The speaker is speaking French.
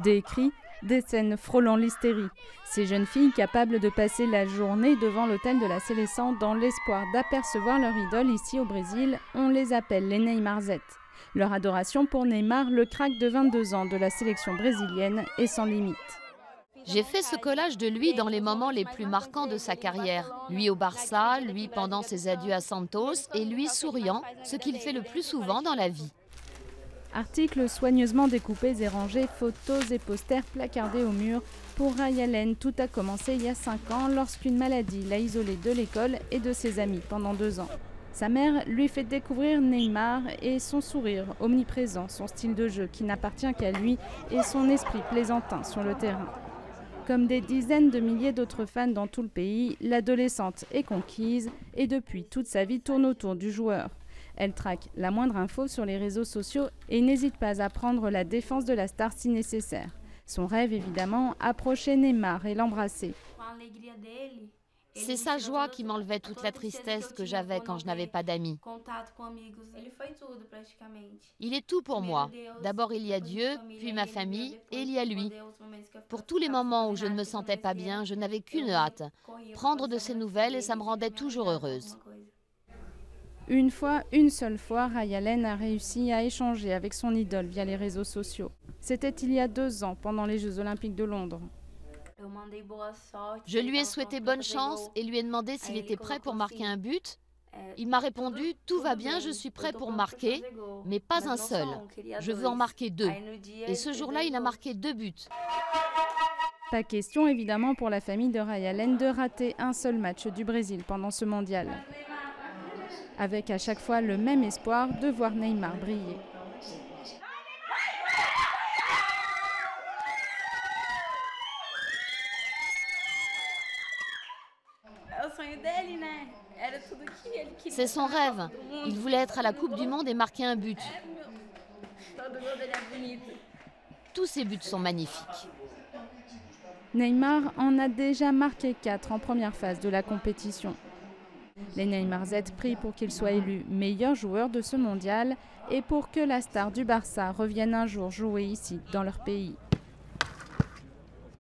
Des cris, des scènes frôlant l'hystérie. Ces jeunes filles capables de passer la journée devant l'hôtel de la Seleção dans l'espoir d'apercevoir leur idole ici au Brésil, on les appelle les Neymarzettes. Leur adoration pour Neymar, le crack de 22 ans de la sélection brésilienne, est sans limite. J'ai fait ce collage de lui dans les moments les plus marquants de sa carrière. Lui au Barça, lui pendant ses adieux à Santos et lui souriant, ce qu'il fait le plus souvent dans la vie. Articles soigneusement découpés et rangés, photos et posters placardés au mur. Pour Rayalen, tout a commencé il y a 5 ans lorsqu'une maladie l'a isolé de l'école et de ses amis pendant 2 ans. Sa mère lui fait découvrir Neymar et son sourire omniprésent, son style de jeu qui n'appartient qu'à lui et son esprit plaisantin sur le terrain. Comme des dizaines de milliers d'autres fans dans tout le pays, l'adolescente est conquise et depuis, toute sa vie tourne autour du joueur. Elle traque la moindre info sur les réseaux sociaux et n'hésite pas à prendre la défense de la star si nécessaire. Son rêve, évidemment, approcher Neymar et l'embrasser. C'est sa joie qui m'enlevait toute la tristesse que j'avais quand je n'avais pas d'amis. Il est tout pour moi. D'abord il y a Dieu, puis ma famille, et il y a lui. Pour tous les moments où je ne me sentais pas bien, je n'avais qu'une hâte, prendre de ses nouvelles et ça me rendait toujours heureuse. Une seule fois, Rayalen a réussi à échanger avec son idole via les réseaux sociaux. C'était il y a 2 ans, pendant les Jeux Olympiques de Londres. Je lui ai souhaité bonne chance et lui ai demandé s'il était prêt pour marquer un but. Il m'a répondu « Tout va bien, je suis prêt pour marquer, mais pas un seul. Je veux en marquer 2. » Et ce jour-là, il a marqué 2 buts. Pas question évidemment pour la famille de Rayalen de rater un seul match du Brésil pendant ce mondial. Avec à chaque fois le même espoir de voir Neymar briller. C'est son rêve. Il voulait être à la Coupe du Monde et marquer un but. Tous ses buts sont magnifiques. Neymar en a déjà marqué 4 en première phase de la compétition. Les Neymarzettes prient pour qu'il soit élu meilleur joueur de ce mondial et pour que la star du Barça revienne un jour jouer ici, dans leur pays.